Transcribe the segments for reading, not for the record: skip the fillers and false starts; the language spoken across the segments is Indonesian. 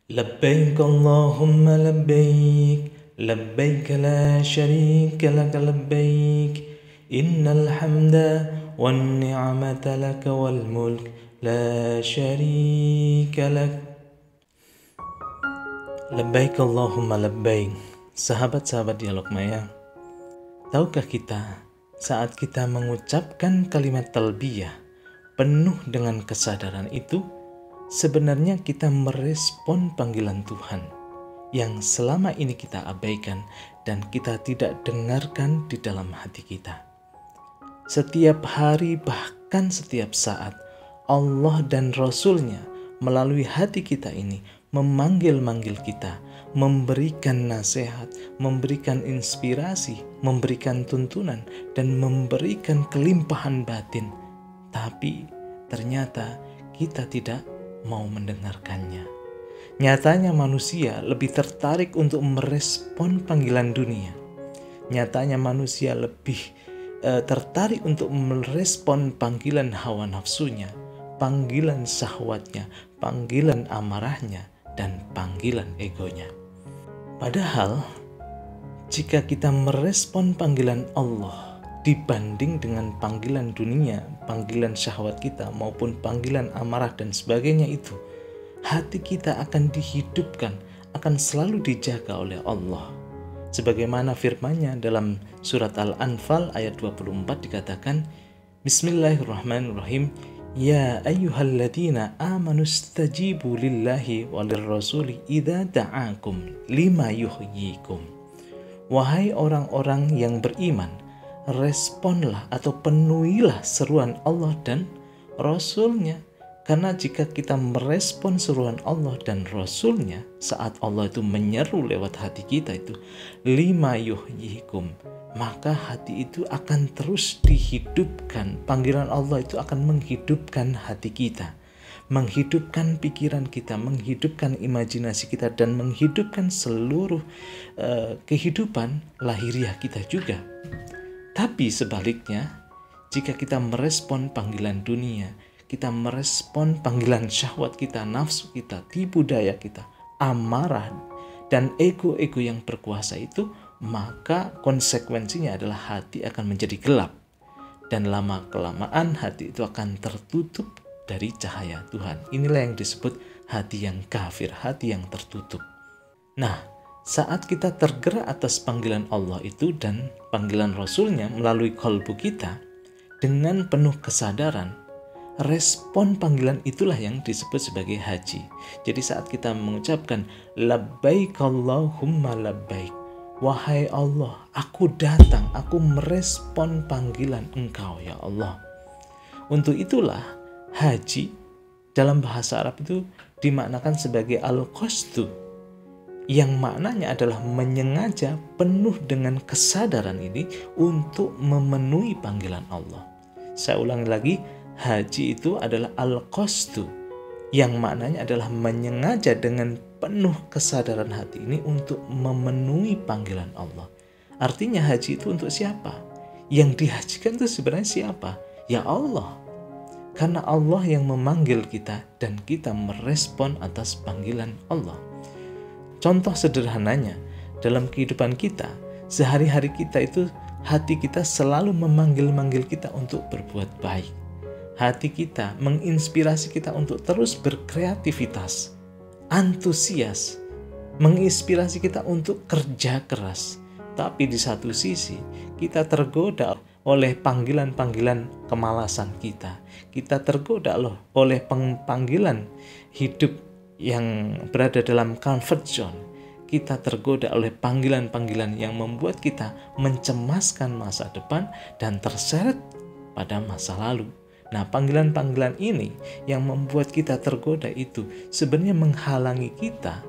لبيك اللهم لبيك لبيك لا شريك لك لبيك إن الحمد والنعمة لك والملك لا شريك لك. Labbaik Allahumma labbaik. Sahabat-sahabat Dialog Maya, tahukah kita saat kita mengucapkan kalimat talbiyah penuh dengan kesadaran itu, sebenarnya kita merespon panggilan Tuhan yang selama ini kita abaikan dan kita tidak dengarkan di dalam hati kita. Setiap hari, bahkan setiap saat, Allah dan Rasul-Nya melalui hati kita ini memanggil-manggil kita, memberikan nasihat, memberikan inspirasi, memberikan tuntunan, dan memberikan kelimpahan batin. Tapi ternyata kita tidak mau mendengarkannya. Nyatanya manusia lebih tertarik untuk merespon panggilan dunia. Nyatanya manusia lebih tertarik untuk merespon panggilan hawa nafsunya, panggilan syahwatnya, panggilan amarahnya, dan panggilan egonya. Padahal jika kita merespon panggilan Allah dibanding dengan panggilan dunia, panggilan syahwat kita maupun panggilan amarah dan sebagainya itu, hati kita akan dihidupkan, akan selalu dijaga oleh Allah. Sebagaimana firman-Nya dalam surat Al-Anfal ayat 24 dikatakan, Bismillahirrahmanirrahim, Ya ayyuhalladzina amanu stajibu lillahi walirrasuli idza da'akum lima yuhyikum. Wahai orang-orang yang beriman, responlah atau penuhilah seruan Allah dan Rasul-Nya. Karena jika kita merespon seruan Allah dan Rasul-Nya saat Allah itu menyeru lewat hati kita itu, lima yuhyikum, maka hati itu akan terus dihidupkan. Panggilan Allah itu akan menghidupkan hati kita, menghidupkan pikiran kita, menghidupkan imajinasi kita, dan menghidupkan seluruh kehidupan lahiriah kita juga. Tapi sebaliknya, jika kita merespon panggilan dunia, kita merespon panggilan syahwat kita, nafsu kita, tipu daya kita, amarah, dan ego-ego yang berkuasa itu, maka konsekuensinya adalah hati akan menjadi gelap. Dan lama-kelamaan hati itu akan tertutup dari cahaya Tuhan. Inilah yang disebut hati yang kafir, hati yang tertutup. Nah, saat kita tergerak atas panggilan Allah itu dan panggilan Rasul-Nya melalui qalbu kita dengan penuh kesadaran, respon panggilan itulah yang disebut sebagai haji. Jadi saat kita mengucapkan labbaik Allahumma labbaik, wahai Allah, aku datang, aku merespon panggilan Engkau ya Allah. Untuk itulah haji dalam bahasa Arab itu dimaknakan sebagai al-qasdu, yang maknanya adalah menyengaja penuh dengan kesadaran ini untuk memenuhi panggilan Allah. Saya ulangi lagi, haji itu adalah al-qasdu, yang maknanya adalah menyengaja dengan penuh kesadaran hati ini untuk memenuhi panggilan Allah. Artinya haji itu untuk siapa? Yang dihajikan itu sebenarnya siapa? Ya Allah. Karena Allah yang memanggil kita dan kita merespon atas panggilan Allah. Contoh sederhananya, dalam kehidupan kita, sehari-hari kita itu, hati kita selalu memanggil-manggil kita untuk berbuat baik. Hati kita menginspirasi kita untuk terus berkreativitas, antusias, menginspirasi kita untuk kerja keras. Tapi di satu sisi, kita tergoda oleh panggilan-panggilan kemalasan kita. Kita tergoda oleh panggilan hidup yang berada dalam comfort zone. Kita tergoda oleh panggilan-panggilan yang membuat kita mencemaskan masa depan dan terseret pada masa lalu. Nah, panggilan-panggilan ini yang membuat kita tergoda itu sebenarnya menghalangi kita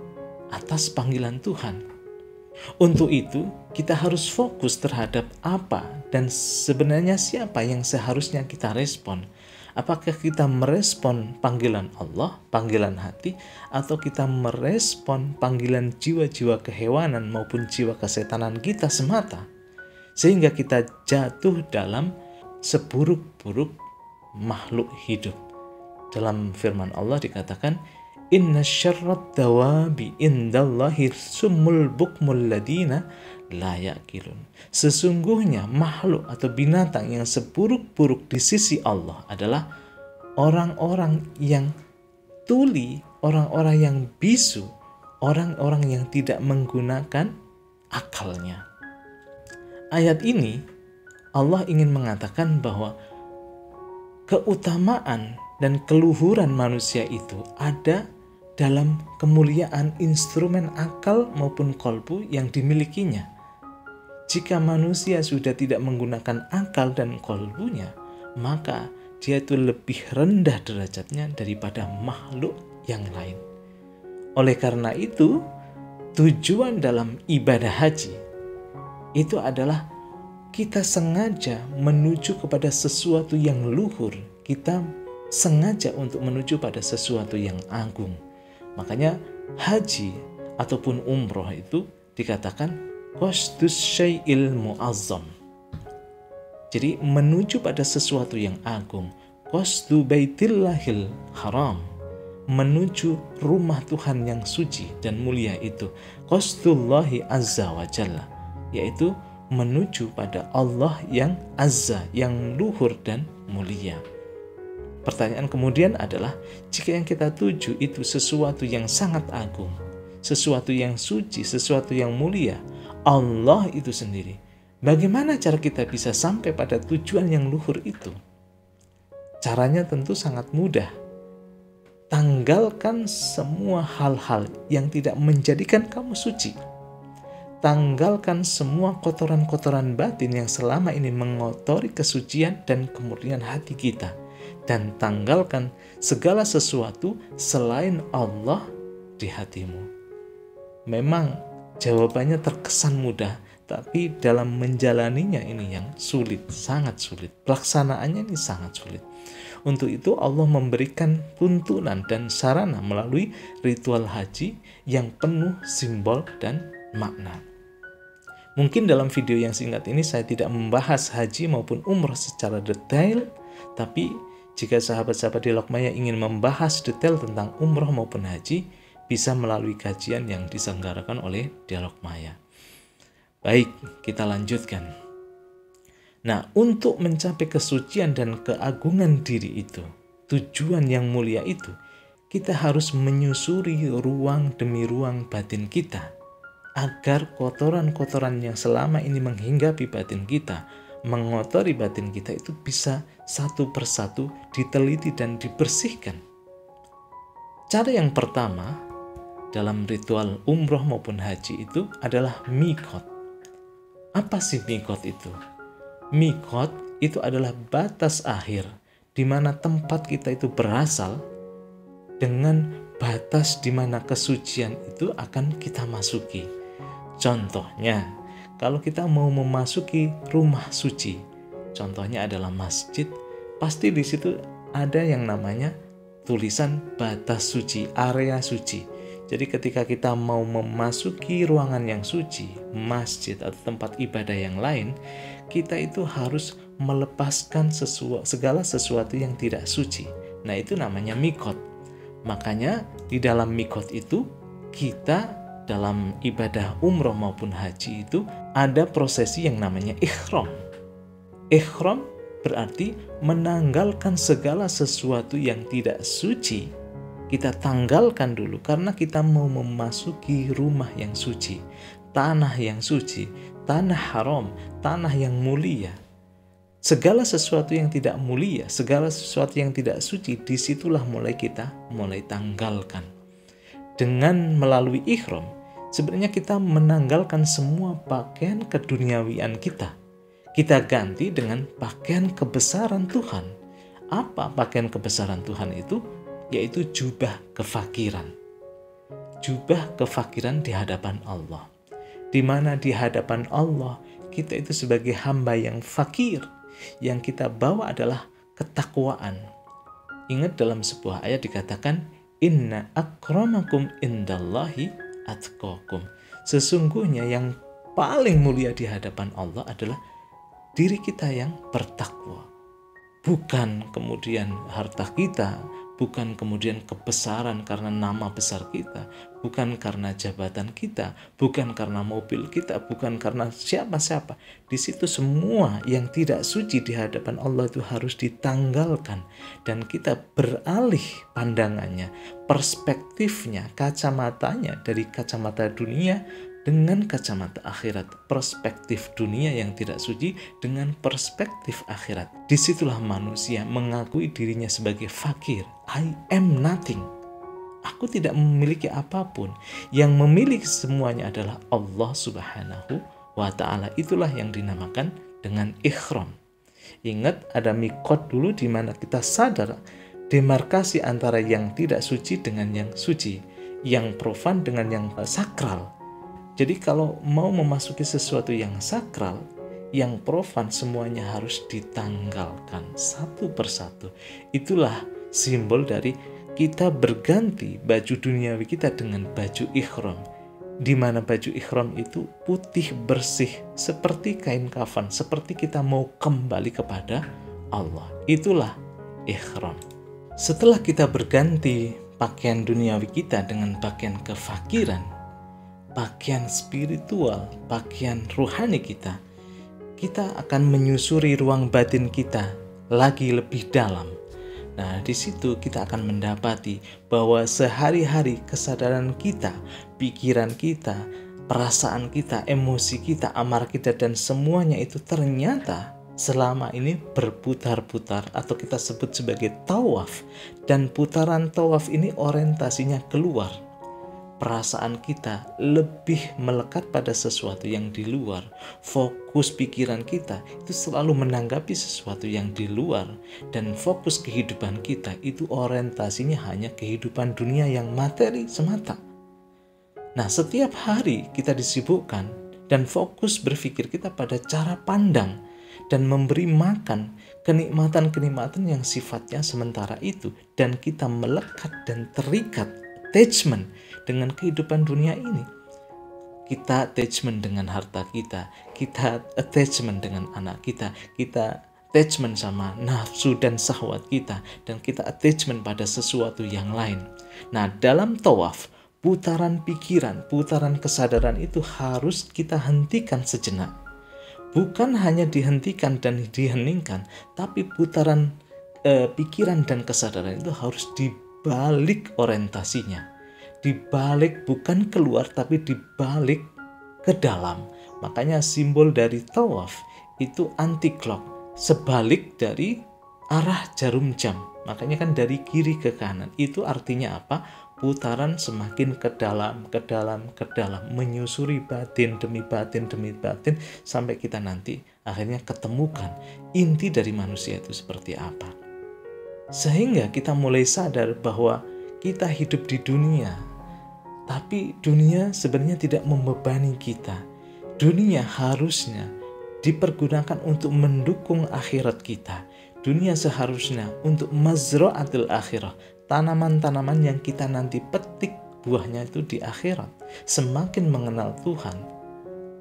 atas panggilan Tuhan. Untuk itu, kita harus fokus terhadap apa dan sebenarnya siapa yang seharusnya kita respon. Apakah kita merespon panggilan Allah, panggilan hati, atau kita merespon panggilan jiwa-jiwa kehewanan maupun jiwa kesetanan kita semata, sehingga kita jatuh dalam seburuk-buruk makhluk hidup. Dalam firman Allah dikatakan, Inna syarrat dawabi indallahi summul bukmul ladina la yaqilun. Sesungguhnya makhluk atau binatang yang seburuk-buruk di sisi Allah adalah orang-orang yang tuli, orang-orang yang bisu, orang-orang yang tidak menggunakan akalnya. Ayat ini Allah ingin mengatakan bahwa keutamaan dan keluhuran manusia itu ada dalam kemuliaan instrumen akal maupun kolbu yang dimilikinya. Jika manusia sudah tidak menggunakan akal dan kolbunya, maka dia itu lebih rendah derajatnya daripada makhluk yang lain. Oleh karena itu, tujuan dalam ibadah haji itu adalah kita sengaja menuju kepada sesuatu yang luhur. Kita sengaja untuk menuju pada sesuatu yang agung. Makanya haji ataupun umroh itu dikatakan qasdus syai'il mu'azzam. Jadi menuju pada sesuatu yang agung. Qasdu baitillahil haram. Menuju rumah Tuhan yang suci dan mulia itu. Qasdullahi azza wa jalla. Yaitu menuju pada Allah yang azza, yang luhur dan mulia. Pertanyaan kemudian adalah, jika yang kita tuju itu sesuatu yang sangat agung, sesuatu yang suci, sesuatu yang mulia, Allah itu sendiri, bagaimana cara kita bisa sampai pada tujuan yang luhur itu? Caranya tentu sangat mudah. Tanggalkan semua hal-hal yang tidak menjadikan kamu suci. Tanggalkan semua kotoran-kotoran batin yang selama ini mengotori kesucian dan kemurnian hati kita. Dan tanggalkan segala sesuatu selain Allah di hatimu. Memang jawabannya terkesan mudah, tapi dalam menjalaninya ini yang sulit, sangat sulit. Pelaksanaannya ini sangat sulit. Untuk itu Allah memberikan tuntunan dan sarana melalui ritual haji yang penuh simbol dan makna. Mungkin dalam video yang singkat ini saya tidak membahas haji maupun umrah secara detail, tapi jika sahabat-sahabat Dialog Maya ingin membahas detail tentang umrah maupun haji, bisa melalui kajian yang diselenggarakan oleh Dialog Maya. Baik, kita lanjutkan. Nah, untuk mencapai kesucian dan keagungan diri itu, tujuan yang mulia itu, kita harus menyusuri ruang demi ruang batin kita, agar kotoran-kotoran yang selama ini menghinggapi batin kita, mengotori batin kita itu bisa satu persatu diteliti dan dibersihkan. Cara yang pertama dalam ritual umroh maupun haji itu adalah miqat. Apa sih miqat itu? Miqat itu adalah batas akhir di mana tempat kita itu berasal dengan batas di mana kesucian itu akan kita masuki. Contohnya, kalau kita mau memasuki rumah suci, contohnya adalah masjid, pasti di situ ada yang namanya tulisan batas suci, area suci. Jadi ketika kita mau memasuki ruangan yang suci, masjid atau tempat ibadah yang lain, kita itu harus melepaskan segala sesuatu yang tidak suci. Nah, itu namanya miqat. Makanya di dalam miqat itu kita dalam ibadah umroh maupun haji itu ada prosesi yang namanya ihram. Ihram berarti menanggalkan segala sesuatu yang tidak suci. Kita tanggalkan dulu karena kita mau memasuki rumah yang suci, tanah yang suci, tanah haram, tanah yang mulia. Segala sesuatu yang tidak mulia, segala sesuatu yang tidak suci, disitulah kita mulai tanggalkan. Dengan melalui ihram, sebenarnya kita menanggalkan semua pakaian keduniawian kita. Kita ganti dengan pakaian kebesaran Tuhan. Apa pakaian kebesaran Tuhan itu? Yaitu jubah kefakiran. Jubah kefakiran di hadapan Allah. Di mana di hadapan Allah, kita itu sebagai hamba yang fakir. Yang kita bawa adalah ketakwaan. Ingat dalam sebuah ayat dikatakan, Inna akramakum indallahi atqakum. Sesungguhnya yang paling mulia di hadapan Allah adalah diri kita yang bertakwa. Bukan kemudian harta kita, bukan kemudian kebesaran karena nama besar kita, bukan karena jabatan kita, bukan karena mobil kita, bukan karena siapa-siapa. Di situ semua yang tidak suci di hadapan Allah itu harus ditanggalkan, dan kita beralih pandangannya, perspektifnya, kacamatanya dari kacamata dunia dengan kacamata akhirat, perspektif dunia yang tidak suci dengan perspektif akhirat. Disitulah manusia mengakui dirinya sebagai fakir. I am nothing. Aku tidak memiliki apapun. Yang memiliki semuanya adalah Allah Subhanahu wa Ta'ala. Itulah yang dinamakan dengan ikhram. Ingat, ada mikot dulu di mana kita sadar demarkasi antara yang tidak suci dengan yang suci, yang profan dengan yang sakral. Jadi kalau mau memasuki sesuatu yang sakral, yang profan, semuanya harus ditanggalkan satu persatu. Itulah simbol dari kita berganti baju duniawi kita dengan baju ikhram, di mana baju ikhram itu putih bersih seperti kain kafan, seperti kita mau kembali kepada Allah. Itulah ikhram. Setelah kita berganti pakaian duniawi kita dengan pakaian kefakiran, pakaian spiritual, pakaian rohani kita akan menyusuri ruang batin kita lagi lebih dalam. Nah, di situ kita akan mendapati bahwa sehari-hari kesadaran kita, pikiran kita, perasaan kita, emosi kita, amarah kita, dan semuanya itu ternyata selama ini berputar-putar atau kita sebut sebagai tawaf. Dan putaran tawaf ini orientasinya keluar. Perasaan kita lebih melekat pada sesuatu yang di luar. Fokus pikiran kita itu selalu menanggapi sesuatu yang di luar. Dan fokus kehidupan kita itu orientasinya hanya kehidupan dunia yang materi semata. Nah, setiap hari kita disibukkan dan fokus berpikir kita pada cara pandang dan memberi makan kenikmatan-kenikmatan yang sifatnya sementara itu. Dan kita melekat dan terikat, attachment dengan kehidupan dunia ini. Kita attachment dengan harta kita attachment dengan anak kita attachment sama nafsu dan syahwat kita, dan kita attachment pada sesuatu yang lain. Nah, dalam tawaf, putaran pikiran, putaran kesadaran itu harus kita hentikan sejenak. Bukan hanya dihentikan dan diheningkan, tapi putaran pikiran dan kesadaran itu harus dibalik orientasinya. Dibalik, bukan keluar, tapi dibalik ke dalam. Makanya simbol dari tawaf itu anti-clock, sebalik dari arah jarum jam. Makanya kan dari kiri ke kanan. Itu artinya apa? Putaran semakin ke dalam, ke dalam, ke dalam, menyusuri batin demi batin demi batin, sampai kita nanti akhirnya ketemukan inti dari manusia itu seperti apa. Sehingga kita mulai sadar bahwa kita hidup di dunia, tapi dunia sebenarnya tidak membebani kita. Dunia harusnya dipergunakan untuk mendukung akhirat kita. Dunia seharusnya untuk mazra'atul akhirah, tanaman-tanaman yang kita nanti petik buahnya itu di akhirat. Semakin mengenal Tuhan,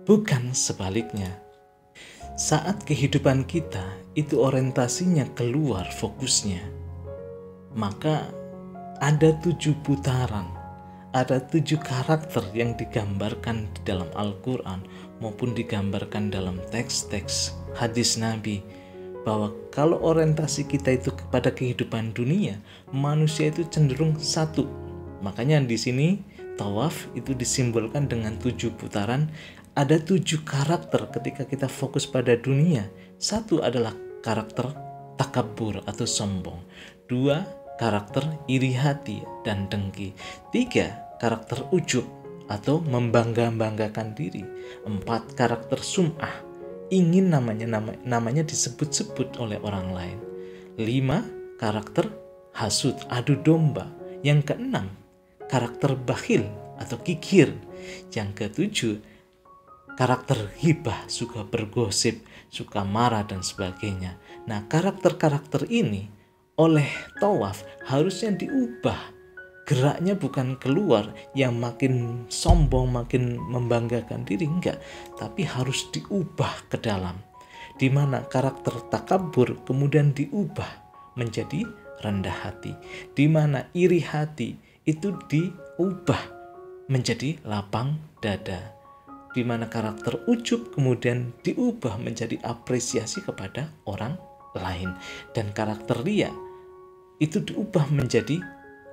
bukan sebaliknya. Saat kehidupan kita itu orientasinya keluar fokusnya, maka ada 7 putaran, ada 7 karakter yang digambarkan di dalam Al-Quran maupun digambarkan dalam teks-teks hadis Nabi, bahwa kalau orientasi kita itu kepada kehidupan dunia, manusia itu cenderung satu. Makanya di sini tawaf itu disimbolkan dengan 7 putaran. Ada 7 karakter ketika kita fokus pada dunia. 1 adalah karakter takabur atau sombong. 2, karakter iri hati dan dengki. 3, karakter ujub atau membangga-banggakan diri. 4, karakter sum'ah, ingin namanya disebut-sebut oleh orang lain. 5, karakter hasud, adu domba. Yang ke-6, karakter bakhil atau kikir. Yang ke-7, karakter hibah, suka bergosip, suka marah dan sebagainya. Nah, karakter-karakter ini oleh tawaf harusnya diubah. Geraknya bukan keluar yang makin sombong, makin membanggakan diri, enggak, tapi harus diubah ke dalam, di mana karakter takabur kemudian diubah menjadi rendah hati. Di mana iri hati itu diubah menjadi lapang dada. Di mana karakter ujub kemudian diubah menjadi apresiasi kepada orang lain. Dan karakter ria itu diubah menjadi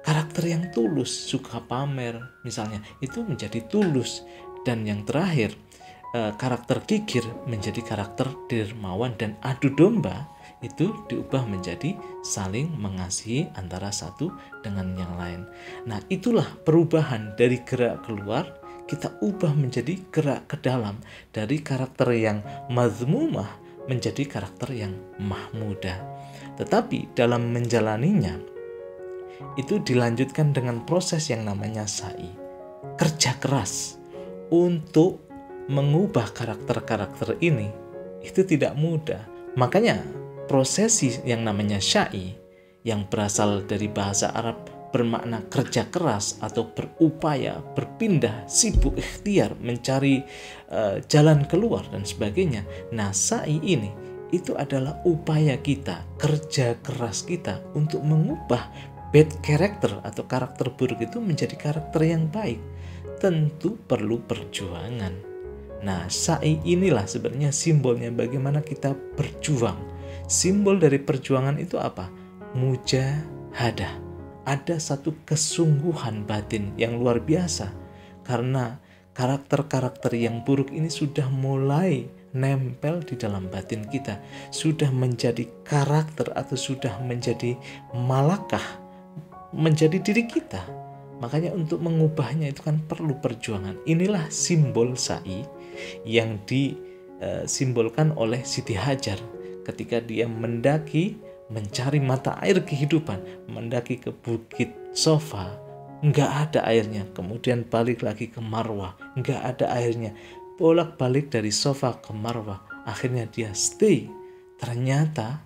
karakter yang tulus, suka pamer misalnya, itu menjadi tulus. Dan yang terakhir, karakter kikir menjadi karakter dermawan, dan adu domba itu diubah menjadi saling mengasihi antara satu dengan yang lain. Nah, itulah perubahan dari gerak keluar, kita ubah menjadi gerak ke dalam, dari karakter yang mazmumah menjadi karakter yang mahmudah. Tetapi dalam menjalaninya itu dilanjutkan dengan proses yang namanya sa'i, kerja keras untuk mengubah karakter-karakter ini. Itu tidak mudah. Makanya prosesi yang namanya sa'i, yang berasal dari bahasa Arab bermakna kerja keras atau berupaya, berpindah, sibuk, ikhtiar, mencari jalan keluar dan sebagainya. Nah, sa'i ini itu adalah upaya kita, kerja keras kita untuk mengubah bad character atau karakter buruk itu menjadi karakter yang baik. Tentu perlu perjuangan. Nah, sa'i inilah sebenarnya simbolnya bagaimana kita berjuang. Simbol dari perjuangan itu apa? Mujahadah. Ada satu kesungguhan batin yang luar biasa, karena karakter-karakter yang buruk ini sudah mulai nempel di dalam batin kita, sudah menjadi karakter atau sudah menjadi malakah, menjadi diri kita. Makanya untuk mengubahnya itu kan perlu perjuangan. Inilah simbol sa'i yang disimbolkan oleh Siti Hajar ketika dia mendaki, mencari mata air kehidupan, mendaki ke Bukit Sofa, nggak ada airnya, kemudian balik lagi ke Marwah, nggak ada airnya, bolak-balik dari Sofa ke Marwah, akhirnya dia stay. Ternyata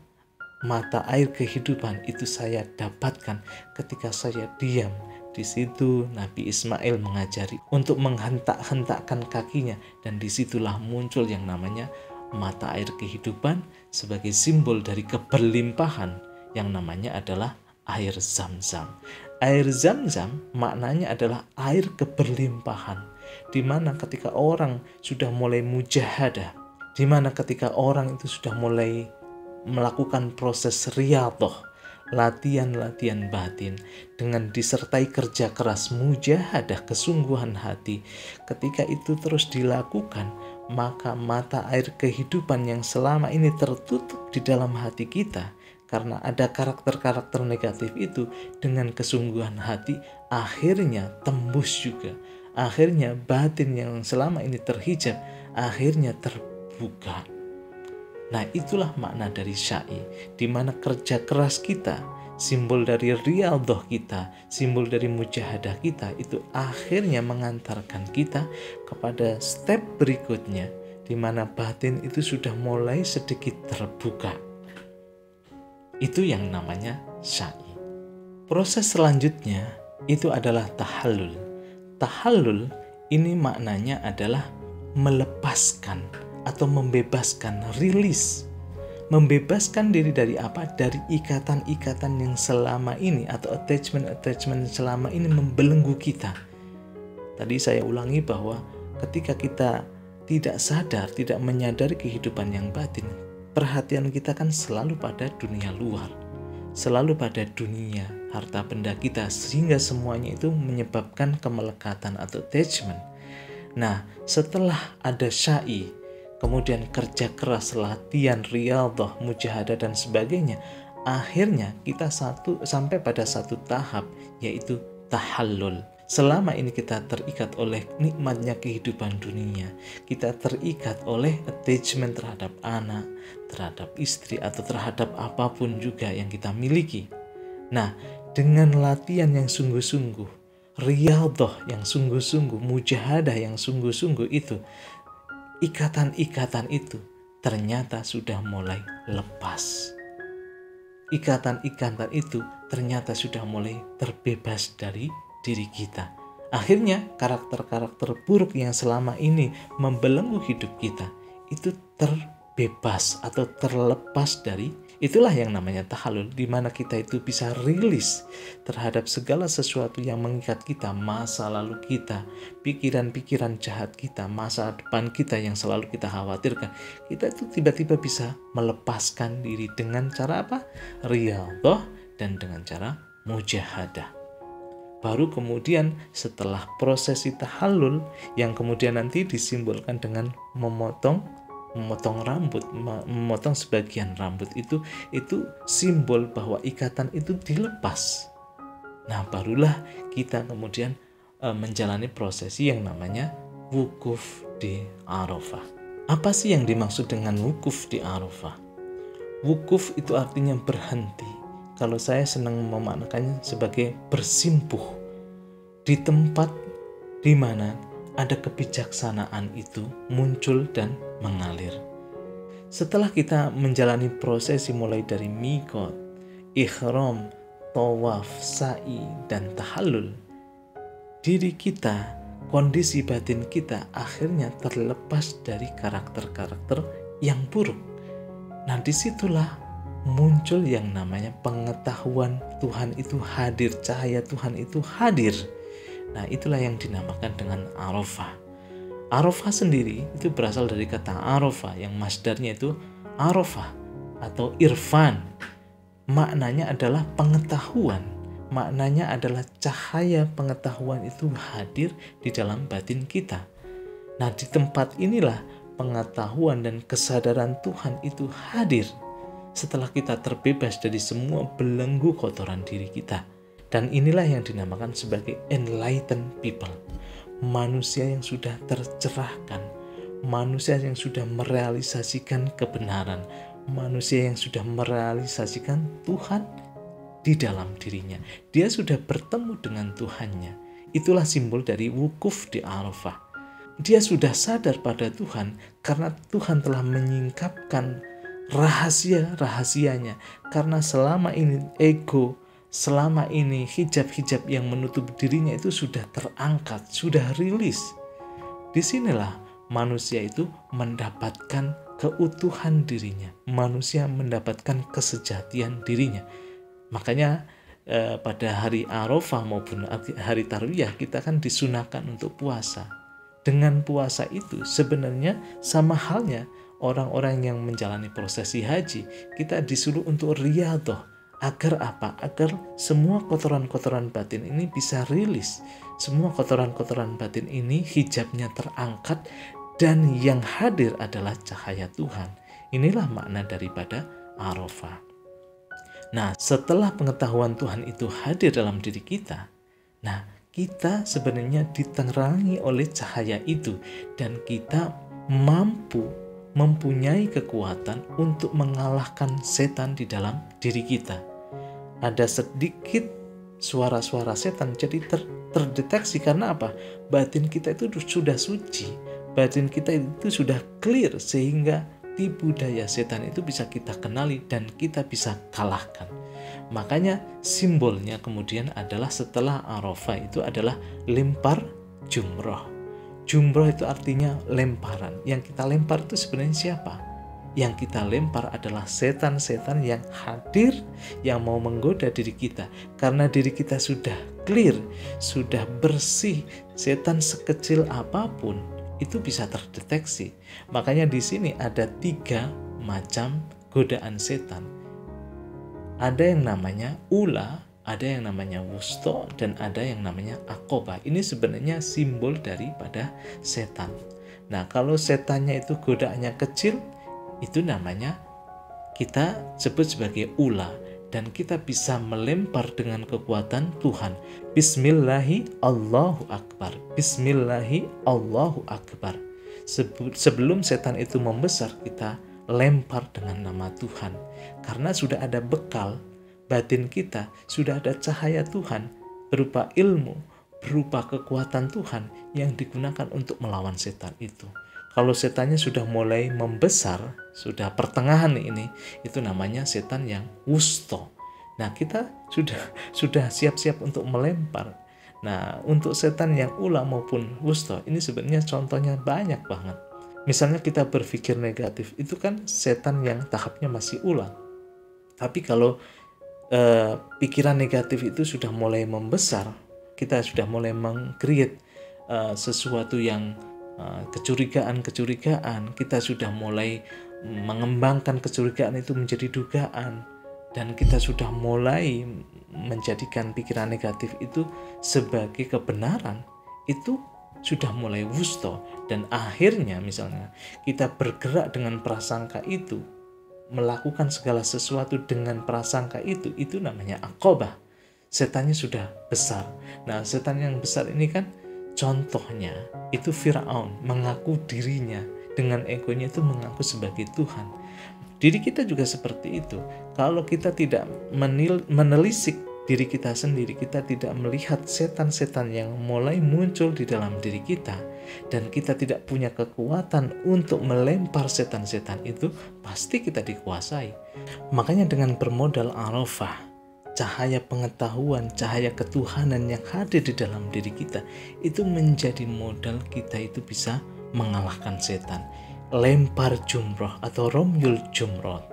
mata air kehidupan itu saya dapatkan ketika saya diam. Di situ Nabi Ismail mengajari untuk menghentak-hentakkan kakinya, dan disitulah muncul yang namanya mata air kehidupan sebagai simbol dari keberlimpahan yang namanya adalah air Zam-Zam. Air Zam-Zam maknanya adalah air keberlimpahan, di mana ketika orang sudah mulai mujahadah, di mana ketika orang itu sudah mulai melakukan proses riyadhah, latihan-latihan batin dengan disertai kerja keras, mujahadah, kesungguhan hati. Ketika itu terus dilakukan, maka mata air kehidupan yang selama ini tertutup di dalam hati kita karena ada karakter-karakter negatif itu, dengan kesungguhan hati akhirnya tembus juga. Akhirnya batin yang selama ini terhijab akhirnya terbuka. Nah, itulah makna dari sa'i, di mana kerja keras kita, simbol dari riyadhah kita, simbol dari mujahadah kita, itu akhirnya mengantarkan kita kepada step berikutnya, di mana batin itu sudah mulai sedikit terbuka. Itu yang namanya sa'i. Proses selanjutnya itu adalah tahallul. Tahallul ini maknanya adalah melepaskan atau membebaskan, rilis. Membebaskan diri dari apa? Dari ikatan-ikatan yang selama ini atau attachment selama ini membelenggu kita. Tadi saya ulangi bahwa ketika kita tidak sadar, tidak menyadari kehidupan yang batin, perhatian kita kan selalu pada dunia luar, selalu pada dunia harta benda kita, sehingga semuanya itu menyebabkan kemelekatan atau attachment. Nah, setelah ada sa'i, kemudian kerja keras, latihan, riyadhah, mujahadah dan sebagainya, akhirnya kita sampai pada satu tahap, yaitu tahallul. Selama ini kita terikat oleh nikmatnya kehidupan dunia, kita terikat oleh attachment terhadap anak, terhadap istri, atau terhadap apapun juga yang kita miliki. Nah, dengan latihan yang sungguh-sungguh, riyadhah yang sungguh-sungguh, mujahadah yang sungguh-sungguh itu, ikatan-ikatan itu ternyata sudah mulai lepas. Ikatan-ikatan itu ternyata sudah mulai terbebas dari diri kita. Akhirnya karakter-karakter buruk yang selama ini membelenggu hidup kita itu terbebas bebas atau terlepas dari, itulah yang namanya tahallul, di mana kita itu bisa rilis terhadap segala sesuatu yang mengikat kita, masa lalu kita, pikiran-pikiran jahat kita, masa depan kita yang selalu kita khawatirkan. Kita itu tiba-tiba bisa melepaskan diri dengan cara apa? Riyadhah dan dengan cara mujahadah. Baru kemudian setelah prosesi tahallul yang kemudian nanti disimbolkan dengan memotong rambut, memotong sebagian rambut itu simbol bahwa ikatan itu dilepas. Nah, barulah kita kemudian menjalani prosesi yang namanya wukuf di Arafah. Apa sih yang dimaksud dengan wukuf di Arafah? Wukuf itu artinya berhenti. Kalau saya senang memaknakannya sebagai bersimpuh di tempat di mana ada kebijaksanaan itu muncul dan mengalir. Setelah kita menjalani prosesi mulai dari miqat, ihram, tawaf, sa'i, dan tahallul, diri kita, kondisi batin kita akhirnya terlepas dari karakter-karakter yang buruk. Nah, disitulah muncul yang namanya pengetahuan Tuhan itu hadir, cahaya Tuhan itu hadir. Nah, itulah yang dinamakan dengan Arafah. Arafah sendiri itu berasal dari kata Arafah yang masdarnya itu Arafah atau irfan. Maknanya adalah pengetahuan. Maknanya adalah cahaya pengetahuan itu hadir di dalam batin kita. Nah, di tempat inilah pengetahuan dan kesadaran Tuhan itu hadir setelah kita terbebas dari semua belenggu kotoran diri kita. Dan inilah yang dinamakan sebagai enlightened people. Manusia yang sudah tercerahkan, manusia yang sudah merealisasikan kebenaran, manusia yang sudah merealisasikan Tuhan di dalam dirinya. Dia sudah bertemu dengan Tuhannya. Itulah simbol dari wukuf di Arafah. Dia sudah sadar pada Tuhan karena Tuhan telah menyingkapkan rahasia-rahasianya. Karena selama ini ego, selama ini hijab-hijab yang menutup dirinya itu sudah terangkat, sudah rilis. Disinilah manusia itu mendapatkan keutuhan dirinya. Manusia mendapatkan kesejatian dirinya. Makanya pada hari Arafah maupun hari Tarwiyah kita kan disunahkan untuk puasa. Dengan puasa itu sebenarnya sama halnya orang-orang yang menjalani prosesi haji, kita disuruh untuk riyadhah. Agar apa? Agar semua kotoran-kotoran batin ini bisa rilis. Semua kotoran-kotoran batin ini hijabnya terangkat dan yang hadir adalah cahaya Tuhan. Inilah makna daripada Arafah. Nah, setelah pengetahuan Tuhan itu hadir dalam diri kita, nah kita sebenarnya diterangi oleh cahaya itu dan kita mempunyai kekuatan untuk mengalahkan setan di dalam diri kita. Ada sedikit suara-suara setan jadi terdeteksi karena apa? Batin kita itu sudah suci, batin kita itu sudah clear sehingga tipu daya setan itu bisa kita kenali dan kita bisa kalahkan. Makanya simbolnya kemudian adalah setelah Arafah itu adalah lempar jumroh. Jumroh itu artinya lemparan. Yang kita lempar itu sebenarnya siapa? Yang kita lempar adalah setan-setan yang hadir, yang mau menggoda diri kita. Karena diri kita sudah clear, sudah bersih. Setan sekecil apapun itu bisa terdeteksi. Makanya di sini ada 3 macam godaan setan. Ada yang namanya ula, ada yang namanya wusto, dan ada yang namanya akobah. Ini sebenarnya simbol daripada setan. Nah, kalau setannya itu godaannya kecil, itu namanya kita sebut sebagai ula. Dan kita bisa melempar dengan kekuatan Tuhan. Bismillahi Allahu Akbar. Bismillahi Allahu Akbar. Sebelum setan itu membesar, kita lempar dengan nama Tuhan. Karena sudah ada bekal, batin kita sudah ada cahaya Tuhan berupa ilmu, berupa kekuatan Tuhan yang digunakan untuk melawan setan itu. Kalau setannya sudah mulai membesar, sudah pertengahan ini, itu namanya setan yang wusto. Nah, kita sudah siap-siap untuk melempar. Nah, untuk setan yang ula maupun wusto, ini sebenarnya contohnya banyak banget. Misalnya kita berpikir negatif, itu kan setan yang tahapnya masih ulang. Tapi kalau pikiran negatif itu sudah mulai membesar, kita sudah mulai meng-create sesuatu yang kecurigaan, kita sudah mulai mengembangkan kecurigaan itu menjadi dugaan, dan kita sudah mulai menjadikan pikiran negatif itu sebagai kebenaran, itu sudah mulai wusto. Dan akhirnya misalnya kita bergerak dengan prasangka itu, melakukan segala sesuatu dengan prasangka itu namanya aqobah. Setannya sudah besar. Nah, setan yang besar ini kan contohnya itu Firaun, mengaku dirinya dengan egonya itu mengaku sebagai Tuhan. Diri kita juga seperti itu. Kalau kita tidak menelisik diri kita sendiri, kita tidak melihat setan-setan yang mulai muncul di dalam diri kita, dan kita tidak punya kekuatan untuk melempar setan-setan itu, pasti kita dikuasai. Makanya dengan bermodal arafah, cahaya pengetahuan, cahaya ketuhanan yang hadir di dalam diri kita, itu menjadi modal kita itu bisa mengalahkan setan. Lempar jumroh atau romyul jumroh.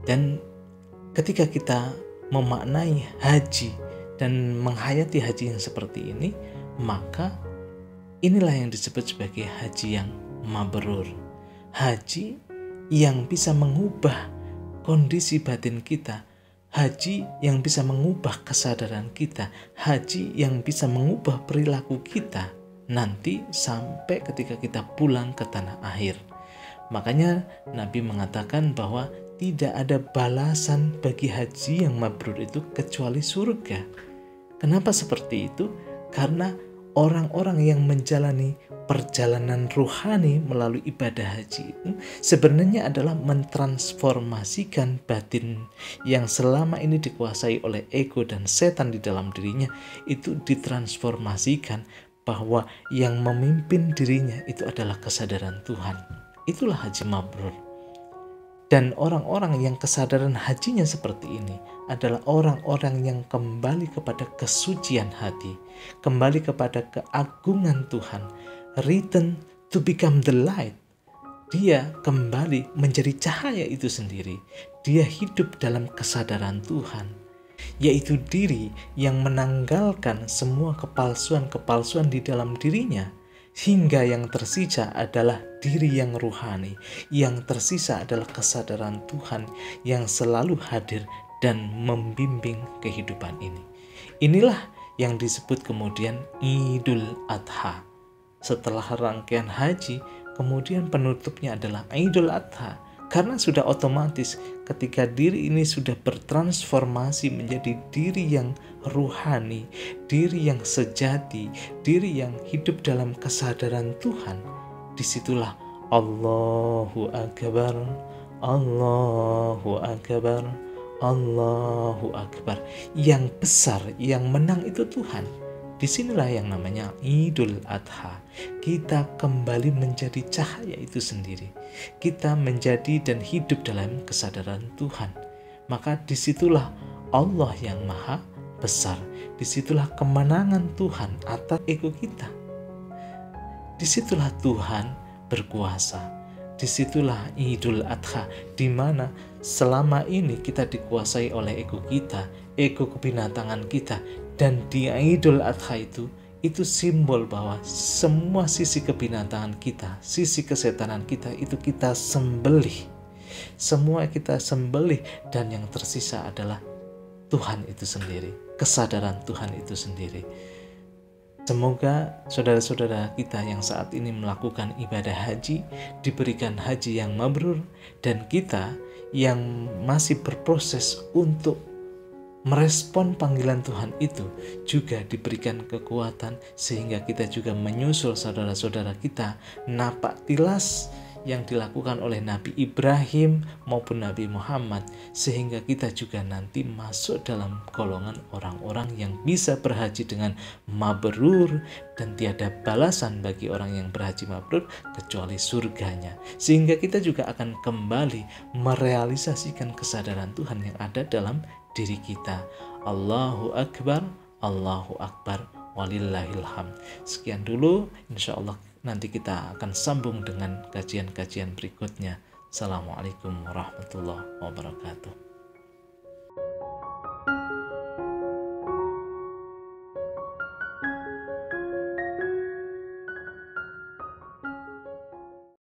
Dan ketika kita memaknai haji dan menghayati haji yang seperti ini, maka inilah yang disebut sebagai haji yang mabrur. Haji yang bisa mengubah kondisi batin kita, haji yang bisa mengubah kesadaran kita, haji yang bisa mengubah perilaku kita nanti sampai ketika kita pulang ke tanah akhir. Makanya Nabi mengatakan bahwa tidak ada balasan bagi haji yang mabrur itu kecuali surga. Kenapa seperti itu? Karena orang-orang yang menjalani perjalanan ruhani melalui ibadah haji itu sebenarnya adalah mentransformasikan batin yang selama ini dikuasai oleh ego dan setan di dalam dirinya, itu ditransformasikan bahwa yang memimpin dirinya itu adalah kesadaran Tuhan. Itulah haji mabrur. Dan orang-orang yang kesadaran hajinya seperti ini adalah orang-orang yang kembali kepada kesucian hati, kembali kepada keagungan Tuhan, return to become the light. Dia kembali menjadi cahaya itu sendiri. Dia hidup dalam kesadaran Tuhan, yaitu diri yang menanggalkan semua kepalsuan-kepalsuan di dalam dirinya, hingga yang tersisa adalah diri yang ruhani, yang tersisa adalah kesadaran Tuhan yang selalu hadir dan membimbing kehidupan ini. Inilah yang disebut kemudian Idul Adha. Setelah rangkaian haji, kemudian penutupnya adalah Idul Adha. Karena sudah otomatis ketika diri ini sudah bertransformasi menjadi diri yang ruhani, diri yang sejati, diri yang hidup dalam kesadaran Tuhan, disitulah Allahu Akbar, Allahu Akbar, Allahu Akbar. Yang besar, yang menang itu Tuhan. Disinilah yang namanya Idul Adha. Kita kembali menjadi cahaya itu sendiri. Kita menjadi dan hidup dalam kesadaran Tuhan. Maka disitulah Allah yang maha besar. Disitulah kemenangan Tuhan atas ego kita. Disitulah Tuhan berkuasa. Disitulah Idul Adha, di mana selama ini kita dikuasai oleh ego kita, ego kebinatangan kita. Dan di Idul Adha itu simbol bahwa semua sisi kebinatangan kita, sisi kesetanan kita itu kita sembelih. Semua kita sembelih, dan yang tersisa adalah Tuhan itu sendiri, kesadaran Tuhan itu sendiri. Semoga saudara-saudara kita yang saat ini melakukan ibadah haji diberikan haji yang mabrur, dan kita yang masih berproses untuk merespon panggilan Tuhan itu juga diberikan kekuatan, sehingga kita juga menyusul saudara-saudara kita napak tilas yang dilakukan oleh Nabi Ibrahim maupun Nabi Muhammad, sehingga kita juga nanti masuk dalam golongan orang-orang yang bisa berhaji dengan mabrur, dan tiada balasan bagi orang yang berhaji mabrur kecuali surganya. Sehingga kita juga akan kembali merealisasikan kesadaran Tuhan yang ada dalam diri kita. Allahu Akbar, Allahu Akbar, walillahilham. Sekian dulu, insya Allah nanti kita akan sambung dengan kajian-kajian berikutnya. Assalamualaikum warahmatullahi wabarakatuh.